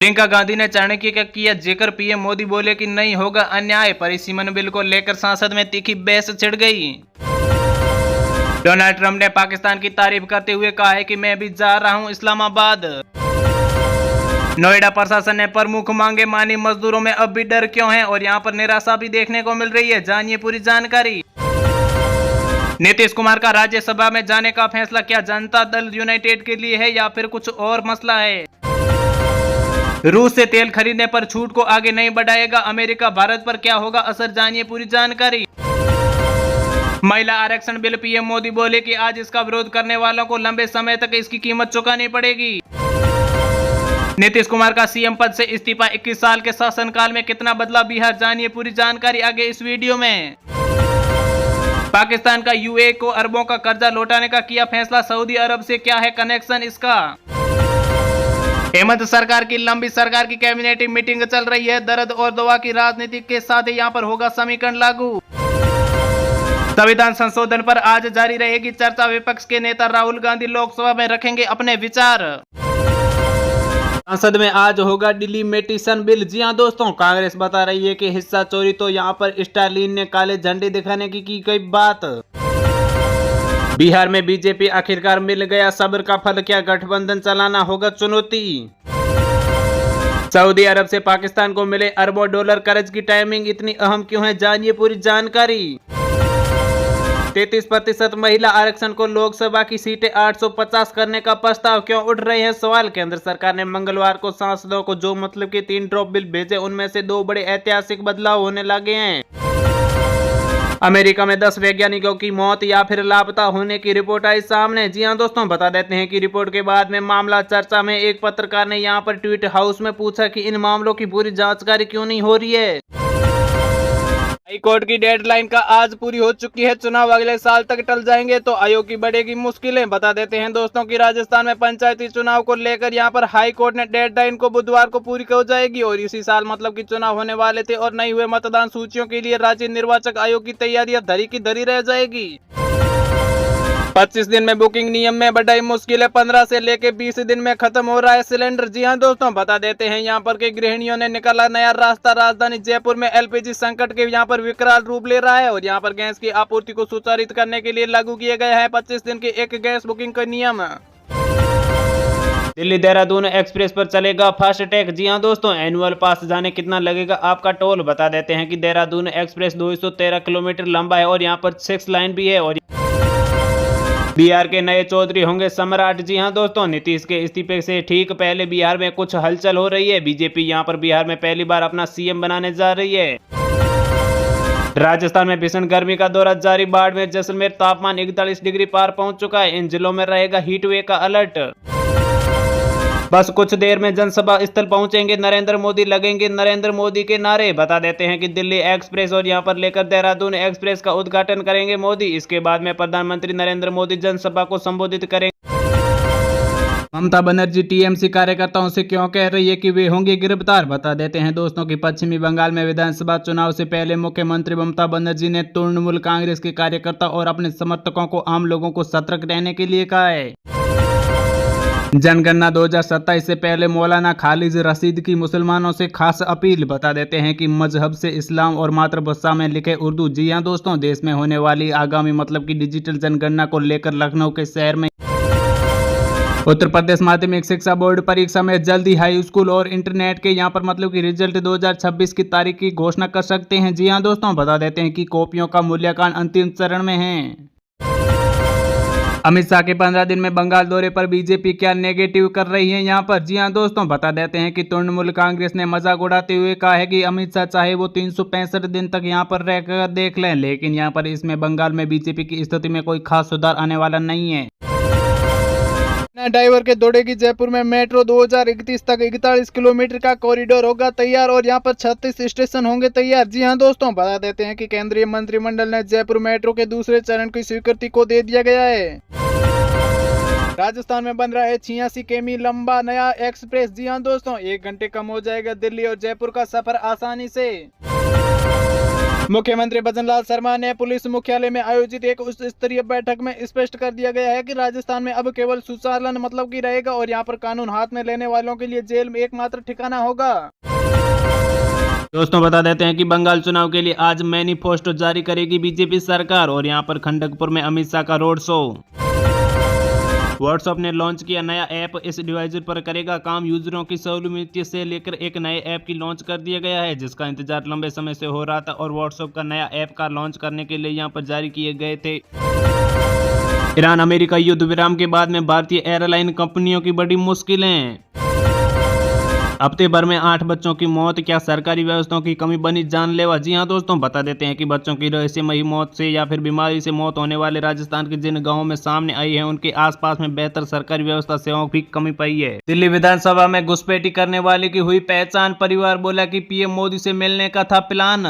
प्रियंका गांधी ने चाणक्य का किया जिक्र, पीएम मोदी बोले कि नहीं होगा अन्याय। परिसीमन बिल को लेकर संसद में तीखी बहस छिड़ गई। डोनाल्ड ट्रंप ने पाकिस्तान की तारीफ करते हुए कहा है कि मैं भी जा रहा हूं इस्लामाबाद। नोएडा प्रशासन ने प्रमुख मांगे मानी, मजदूरों में अब भी डर क्यों है और यहां पर निराशा भी देखने को मिल रही है, जानिए पूरी जानकारी। नीतीश कुमार का राज्यसभा में जाने का फैसला क्या जनता दल यूनाइटेड के लिए है या फिर कुछ और मसला है। रूस से तेल खरीदने पर छूट को आगे नहीं बढ़ाएगा अमेरिका, भारत पर क्या होगा असर, जानिए पूरी जानकारी। महिला आरक्षण बिल, पीएम मोदी बोले कि आज इसका विरोध करने वालों को लंबे समय तक इसकी कीमत चुकानी पड़ेगी। नीतीश कुमार का सीएम पद से इस्तीफा, 21 साल के शासनकाल में कितना बदला बिहार, जानिए पूरी जानकारी आगे इस वीडियो में। पाकिस्तान का यूएई को अरबों का कर्जा लौटाने का किया फैसला, सऊदी अरब से क्या है कनेक्शन इसका। हेमंत सरकार की लंबी सरकार की कैबिनेट मीटिंग चल रही है, दर्द और दवा की राजनीति के साथ ही यहाँ पर होगा समीकरण लागू। संविधान संशोधन पर आज जारी रहेगी चर्चा, विपक्ष के नेता राहुल गांधी लोकसभा में रखेंगे अपने विचार। संसद में आज होगा डिलिमिटेशन बिल। जी हां दोस्तों, कांग्रेस बता रही है कि हिस्सा चोरी, तो यहां पर स्टालिन ने काले झंडे दिखाने की गई बात। बिहार में बीजेपी आखिरकार मिल गया सब्र का फल, क्या गठबंधन चलाना होगा चुनौती। सऊदी अरब से पाकिस्तान को मिले अरबों डॉलर कर्ज की टाइमिंग इतनी अहम क्यों है, जानिए पूरी जानकारी। 33% महिला आरक्षण को लोकसभा की सीटें 850 करने का प्रस्ताव क्यों उठ रहे हैं सवाल। केंद्र सरकार ने मंगलवार को सांसदों को जो मतलब के 3 ड्रॉप बिल भेजे, उनमें से 2 बड़े ऐतिहासिक बदलाव होने लगे हैं। अमेरिका में 10 वैज्ञानिकों की मौत या फिर लापता होने की रिपोर्ट आई सामने। जी हां दोस्तों, बता देते हैं कि रिपोर्ट के बाद में मामला चर्चा में। एक पत्रकार ने यहां पर ट्वीट हाउस में पूछा कि इन मामलों की पूरी जानकारी क्यों नहीं हो रही है। हाईकोर्ट की डेडलाइन का आज पूरी हो चुकी है, चुनाव अगले साल तक टल जाएंगे तो आयोग की बढ़ेगी मुश्किलें। बता देते हैं दोस्तों कि राजस्थान में पंचायती चुनाव को लेकर यहां पर हाई कोर्ट ने डेडलाइन को बुधवार को पूरी हो जाएगी और इसी साल मतलब कि चुनाव होने वाले थे और नहीं हुए मतदान सूचियों के लिए राज्य निर्वाचक आयोग की तैयारियां धरी की धरी रह जाएगी। 25 दिन में बुकिंग, नियम में बढ़ाई मुश्किल है, 15 से लेके 20 दिन में खत्म हो रहा है सिलेंडर। जी हां दोस्तों, बता देते हैं यहाँ पर के गृहिणियों ने निकाला नया रास्ता। राजधानी जयपुर में एलपीजी संकट के यहाँ पर विकराल रूप ले रहा है और यहाँ पर गैस की आपूर्ति को सुचारित करने के लिए लागू किए गए हैं 25 दिन के एक गैस बुकिंग का नियम। दिल्ली देहरादून एक्सप्रेस पर चलेगा फास्ट टैग। जी हां दोस्तों, एनुअल पास जाने कितना लगेगा आपका टोल। बता देते हैं कि देहरादून एक्सप्रेस 213 किलोमीटर लंबा है और यहाँ पर 6 लाइन भी है और बिहार के नए चौधरी होंगे सम्राट। जी हां दोस्तों, नीतीश के इस्तीफे से ठीक पहले बिहार में कुछ हलचल हो रही है। बीजेपी यहां पर बिहार में पहली बार अपना सीएम बनाने जा रही है। राजस्थान में भीषण गर्मी का दौर जारी, बाढ़ में जैसलमेर तापमान 41 डिग्री पार पहुंच चुका है। इन जिलों में रहेगा हीट वेव का अलर्ट। बस कुछ देर में जनसभा स्थल पहुंचेंगे नरेंद्र मोदी, लगेंगे नरेंद्र मोदी के नारे। बता देते हैं कि दिल्ली एक्सप्रेस और यहां पर लेकर देहरादून एक्सप्रेस का उद्घाटन करेंगे मोदी। इसके बाद में प्रधानमंत्री नरेंद्र मोदी जनसभा को संबोधित करेंगे। ममता बनर्जी टीएमसी कार्यकर्ताओं से क्यों कह रही है कि वे होंगे गिरफ्तार। बता देते हैं दोस्तों कि पश्चिमी बंगाल में विधानसभा चुनाव से पहले मुख्यमंत्री ममता बनर्जी ने तृणमूल कांग्रेस के कार्यकर्ता और अपने समर्थकों को, आम लोगों को सतर्क रहने के लिए कहा है। जनगणना 2027 से पहले मौलाना खालिद रशीद की मुसलमानों से खास अपील। बता देते हैं कि मजहब से इस्लाम और मातृभाषा में लिखे उर्दू। जी हां दोस्तों, देश में होने वाली आगामी मतलब की डिजिटल जनगणना को लेकर लखनऊ के शहर में उत्तर प्रदेश माध्यमिक शिक्षा बोर्ड परीक्षा में जल्द ही हाई स्कूल और इंटरनेट के यहाँ पर मतलब की रिजल्ट 2026 की तारीख की घोषणा कर सकते हैं। जी हां दोस्तों, बता देते हैं कि कॉपियों का मूल्यांकन अंतिम चरण में है। अमित शाह के 15 दिन में बंगाल दौरे पर बीजेपी क्या नेगेटिव कर रही है यहाँ पर। जी हां दोस्तों, बता देते हैं कि तृणमूल कांग्रेस ने मजाक उड़ाते हुए कहा है कि अमित शाह चाहे वो 365 दिन तक यहाँ पर रहकर देख लें, लेकिन यहाँ पर इसमें बंगाल में बीजेपी की स्थिति में कोई खास सुधार आने वाला नहीं है। ड्राइवर के दौड़ेगी जयपुर में मेट्रो, 2031 तक 41 किलोमीटर का कॉरिडोर होगा तैयार और यहाँ पर 36 स्टेशन होंगे तैयार। जी हां दोस्तों, बता देते हैं कि केंद्रीय मंत्रिमंडल ने जयपुर मेट्रो के दूसरे चरण की स्वीकृति को दे दिया गया है। राजस्थान में बन रहा है 86 किमी लंबा नया एक्सप्रेस। जी हां दोस्तों, 1 घंटे कम हो जाएगा दिल्ली और जयपुर का सफर आसानी से। मुख्यमंत्री भजनलाल शर्मा ने पुलिस मुख्यालय में आयोजित एक उच्च स्तरीय बैठक में स्पष्ट कर दिया गया है कि राजस्थान में अब केवल सुचालन मतलब की रहेगा और यहां पर कानून हाथ में लेने वालों के लिए जेल में एकमात्र ठिकाना होगा। दोस्तों बता देते हैं कि बंगाल चुनाव के लिए आज मैनिफेस्टो जारी करेगी बीजेपी सरकार और यहां पर खंडकपुर में अमित शाह का रोड शो। व्हाट्सएप ने लॉन्च किया नया ऐप, इस डिवाइस पर करेगा काम। यूजरों की सहूलियत से लेकर एक नए ऐप की लॉन्च कर दिया गया है जिसका इंतजार लंबे समय से हो रहा था और व्हाट्सएप का नया ऐप का लॉन्च करने के लिए यहां पर जारी किए गए थे। ईरान अमेरिका युद्ध विराम के बाद में भारतीय एयरलाइन कंपनियों की बड़ी मुश्किलें। हफ्ते भर में 8 बच्चों की मौत, क्या सरकारी व्यवस्थाओं की कमी बनी जानलेवा? जी हां दोस्तों, बता देते हैं कि बच्चों की रहस्यमयी मौत से या फिर बीमारी से मौत होने वाले राजस्थान के जिन गांवों में सामने आई है उनके आसपास में बेहतर सरकारी व्यवस्था सेवाओं की कमी पाई है। दिल्ली विधानसभा में घुसपैठी करने वाले की हुई पहचान, परिवार बोला कि पीएम मोदी से मिलने का था प्लान।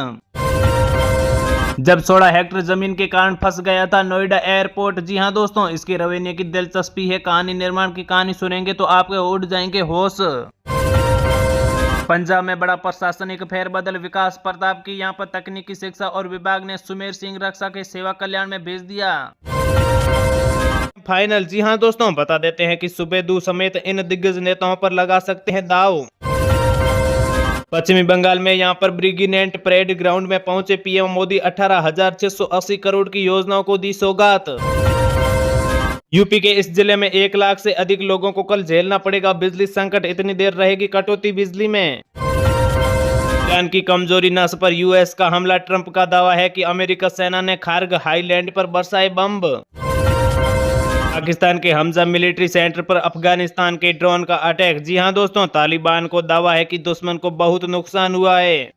जब 16 हेक्टेयर जमीन के कारण फंस गया था नोएडा एयरपोर्ट। जी हां दोस्तों, इसके रवैये की दिलचस्पी है, कहानी निर्माण की कहानी सुनेंगे तो आपके उड़ जाएंगे होश। पंजाब में बड़ा प्रशासनिक फेरबदल, विकास प्रताप की यहां पर तकनीकी शिक्षा और विभाग ने सुमेर सिंह रक्षा के सेवा कल्याण में भेज दिया। फाइनल। जी हां दोस्तों, बता देते हैं कि सुबेदु समेत इन दिग्गज नेताओं पर लगा सकते हैं दाव। पश्चिमी बंगाल में यहां पर ब्रिगेडियर परेड ग्राउंड में पहुंचे पीएम मोदी, 18,680 करोड़ की योजनाओं को दी सौगात। यूपी के इस जिले में 1 लाख से अधिक लोगों को कल झेलना पड़ेगा बिजली संकट, इतनी देर रहेगी कटौती बिजली में। ईरान की कमजोरी नस पर यूएस का हमला, ट्रंप का दावा है कि अमेरिका सेना ने खार्ग हाईलैंड पर बरसाए बम। पाकिस्तान के हमजा मिलिट्री सेंटर पर अफगानिस्तान के ड्रोन का अटैक। जी हां दोस्तों, तालिबान को दावा है कि दुश्मन को बहुत नुकसान हुआ है।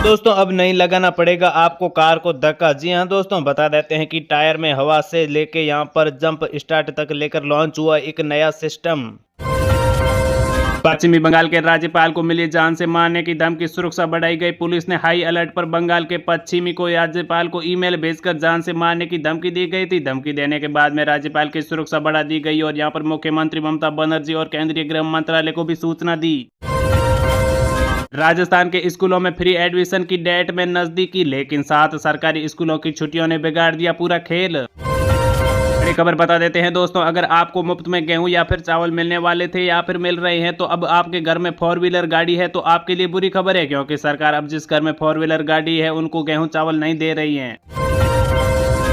दोस्तों अब नहीं लगाना पड़ेगा आपको कार को धक्का। जी हां दोस्तों, बता देते हैं कि टायर में हवा से लेके यहां पर जंप स्टार्ट तक लेकर लॉन्च हुआ एक नया सिस्टम। पश्चिमी बंगाल के राज्यपाल को मिली जान से मारने की धमकी, सुरक्षा बढ़ाई गई। पुलिस ने हाई अलर्ट पर बंगाल के पश्चिमी को राज्यपाल को ईमेल भेजकर जान से मारने की धमकी दी गई थी। धमकी देने के बाद में राज्यपाल की सुरक्षा बढ़ा दी गई और यहां पर मुख्यमंत्री ममता बनर्जी और केंद्रीय गृह मंत्रालय को भी सूचना दी। राजस्थान के स्कूलों में फ्री एडमिशन की डेट में नजदीकी, लेकिन 7 सरकारी स्कूलों की छुट्टियों ने बिगाड़ दिया पूरा खेल। बड़ी खबर बता देते हैं दोस्तों, अगर आपको मुफ्त में गेहूं या फिर चावल मिलने वाले थे या फिर मिल रहे हैं तो अब आपके घर में 4 व्हीलर गाड़ी है तो आपके लिए बुरी खबर है, क्योंकि सरकार अब जिस घर में 4 व्हीलर गाड़ी है उनको गेहूं चावल नहीं दे रही है।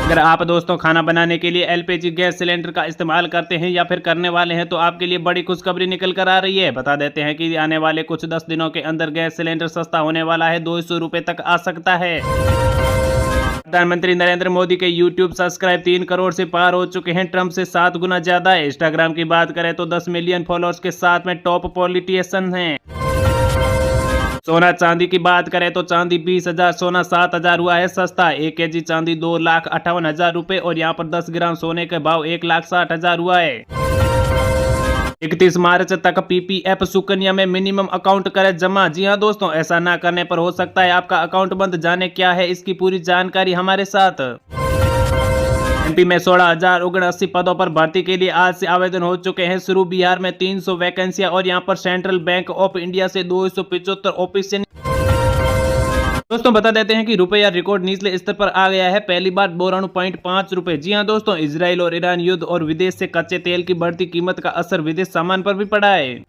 अगर आप दोस्तों खाना बनाने के लिए एलपीजी गैस सिलेंडर का इस्तेमाल करते हैं या फिर करने वाले हैं तो आपके लिए बड़ी खुशखबरी निकल कर आ रही है। बता देते हैं कि आने वाले कुछ 10 दिनों के अंदर गैस सिलेंडर सस्ता होने वाला है, 200 रुपए तक आ सकता है। प्रधानमंत्री नरेंद्र मोदी के यूट्यूब सब्सक्राइब 3 करोड़ से पार हो चुके हैं, ट्रंप से 7 गुना ज्यादा है। इंस्टाग्राम की बात करें तो 10 मिलियन फॉलोअर्स के साथ में टॉप पॉलिटिशियन हैं। सोना चांदी की बात करें तो चांदी 20,000, सोना 7,000 हुआ है सस्ता। 1 केजी चांदी 2,58,000 रुपए और यहाँ पर 10 ग्राम सोने के भाव 1,60,000 हुआ है। 31 मार्च तक पीपीएफ सुकन्या में मिनिमम अकाउंट करें जमा। जी हां दोस्तों, ऐसा ना करने पर हो सकता है आपका अकाउंट बंद। जाने क्या है इसकी पूरी जानकारी हमारे साथ। एमपी में 16,079 पदों पर भर्ती के लिए आज से आवेदन हो चुके हैं शुरू। बिहार में 300 वैकेंसियां और यहां पर सेंट्रल बैंक ऑफ इंडिया से 275 ऑफिस। दोस्तों बता देते हैं कि रुपया रिकॉर्ड निचले स्तर पर आ गया है, पहली बार 92.5 रुपए। जी हां दोस्तों, इजराइल और ईरान युद्ध और विदेश से कच्चे तेल की बढ़ती कीमत का असर विदेश सामान पर भी पड़ा है।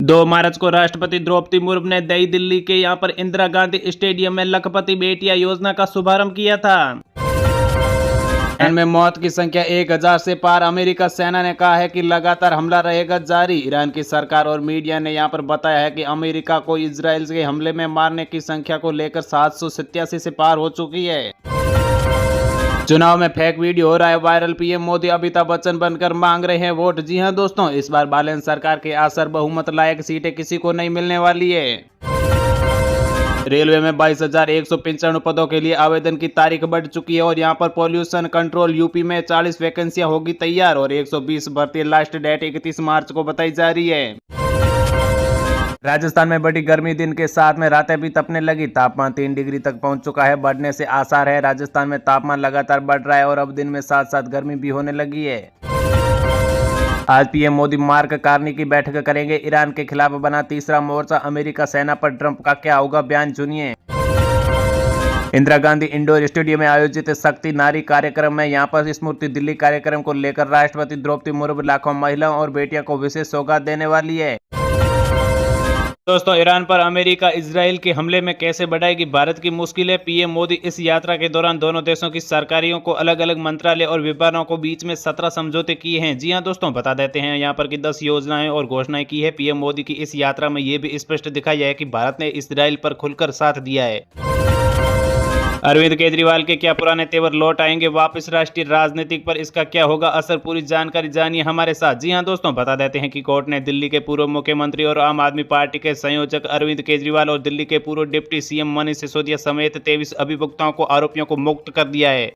2 मार्च को राष्ट्रपति द्रौपदी मुर्मू ने नई दिल्ली के यहां पर इंदिरा गांधी स्टेडियम में लखपति बेटियां योजना का शुभारंभ किया था। में मौत की संख्या 1,000 से पार। अमेरिका सेना ने कहा है कि लगातार हमला रहेगा जारी। ईरान की सरकार और मीडिया ने यहां पर बताया है कि अमेरिका को इजराइल के हमले में मारने की संख्या को लेकर 787 से पार हो चुकी है। चुनाव में फेक वीडियो हो रहा है वायरल, पीएम मोदी अमिताभ बच्चन बनकर मांग रहे हैं वोट। जी हां दोस्तों, इस बार बालेन सरकार के असर बहुमत लायक सीटें किसी को नहीं मिलने वाली है। रेलवे में 22,195 पदों के लिए आवेदन की तारीख बढ़ चुकी है और यहां पर पॉल्यूशन कंट्रोल यूपी में 40 वैकेंसियां होगी तैयार और 120 भर्ती। लास्ट डेट 31 मार्च को बताई जा रही है। राजस्थान में बड़ी गर्मी, दिन के साथ में रातें भी तपने लगी। तापमान 3 डिग्री तक पहुंच चुका है, बढ़ने से आसार है। राजस्थान में तापमान लगातार बढ़ रहा है और अब दिन में साथ साथ गर्मी भी होने लगी है। आज पीएम मोदी मार्क कार्नी की बैठक करेंगे। ईरान के खिलाफ बना तीसरा मोर्चा, अमेरिका सेना पर ट्रंप का क्या होगा बयान, सुनिए। इंदिरा गांधी इंडोर स्टेडियम में आयोजित शक्ति नारी कार्यक्रम में यहां पर स्मृति दिल्ली कार्यक्रम को लेकर राष्ट्रपति द्रौपदी मुर्मू लाखों महिलाओं और बेटियों को विशेष सौगात देने वाली है। दोस्तों, ईरान पर अमेरिका इजराइल के हमले में कैसे बढ़ाएगी भारत की मुश्किलें, पीएम मोदी इस यात्रा के दौरान दोनों देशों की सरकारों को अलग अलग मंत्रालय और विभागों को बीच में 17 समझौते किए हैं। जी हां दोस्तों, बता देते हैं यहाँ पर कि 10 योजनाएं और घोषणाएं की है पीएम मोदी की इस यात्रा में। ये भी स्पष्ट दिखाया है कि भारत ने इजराइल पर खुलकर साथ दिया है। अरविंद केजरीवाल के क्या पुराने तेवर लौट आएंगे वापस, राष्ट्रीय राजनीतिक पर इसका क्या होगा असर, पूरी जानकारी जानिए हमारे साथ। जी हां दोस्तों, बता देते हैं कि कोर्ट ने दिल्ली के पूर्व मुख्यमंत्री और आम आदमी पार्टी के संयोजक अरविंद केजरीवाल और दिल्ली के पूर्व डिप्टी सीएम मनीष सिसोदिया समेत 23 अभियुक्तों को आरोपियों को मुक्त कर दिया है।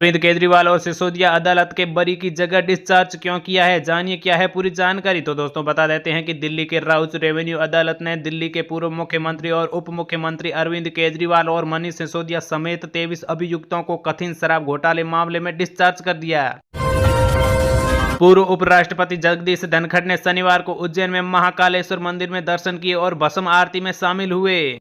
अरविंद केजरीवाल और सिसोदिया अदालत के बरी की जगह डिस्चार्ज क्यों किया है, जानिए क्या है पूरी जानकारी। तो दोस्तों, बता देते हैं कि दिल्ली के राउस रेवेन्यू अदालत ने दिल्ली के पूर्व मुख्यमंत्री और उप मुख्यमंत्री अरविंद केजरीवाल और मनीष सिसोदिया समेत 23 अभियुक्तों को कथित शराब घोटाले मामले में डिस्चार्ज कर दिया। पूर्व उपराष्ट्रपति जगदीश धनखड़ ने शनिवार को उज्जैन में महाकालेश्वर मंदिर में दर्शन किए और भस्म आरती में शामिल हुए।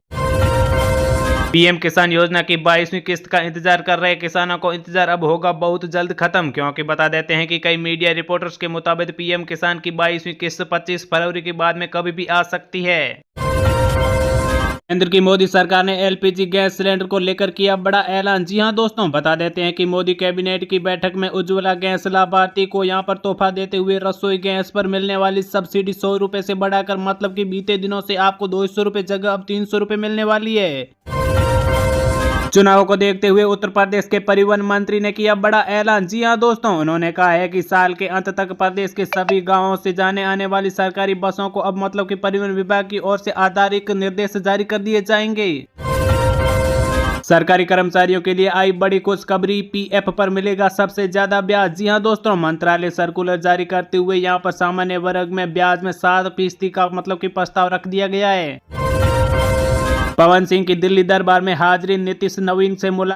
पीएम किसान योजना की 22वीं किस्त का इंतजार कर रहे किसानों को इंतजार अब होगा बहुत जल्द खत्म, क्योंकि बता देते हैं कि कई मीडिया रिपोर्टर्स के मुताबिक पीएम किसान की 22वीं किस्त 25 फरवरी के बाद में कभी भी आ सकती है। केंद्र की मोदी सरकार ने एलपीजी गैस सिलेंडर को लेकर किया बड़ा ऐलान। जी हां दोस्तों, बता देते हैं कि मोदी कैबिनेट की बैठक में उज्ज्वला गैस लाभार्थी को यहां पर तोहफा देते हुए रसोई गैस पर मिलने वाली सब्सिडी 100 रुपए से बढ़ाकर, मतलब कि बीते दिनों से आपको 200 रुपए जगह अब 300 रुपए मिलने वाली है। चुनाव को देखते हुए उत्तर प्रदेश के परिवहन मंत्री ने किया बड़ा ऐलान। जी हां दोस्तों, उन्होंने कहा है कि साल के अंत तक प्रदेश के सभी गांवों से जाने आने वाली सरकारी बसों को अब मतलब कि परिवहन विभाग की ओर से आधिकारिक निर्देश जारी कर दिए जाएंगे। सरकारी कर्मचारियों के लिए आई बड़ी खुशखबरी, पीएफ पर मिलेगा सबसे ज्यादा ब्याज। जी हां दोस्तों, मंत्रालय सर्कुलर जारी करते हुए यहां पर सामान्य वर्ग में ब्याज में 7% का मतलब कि प्रस्ताव रख दिया गया है। पवन सिंह की दिल्ली दरबार में हाजिरी, नीतीश नवीन से मुलाकात।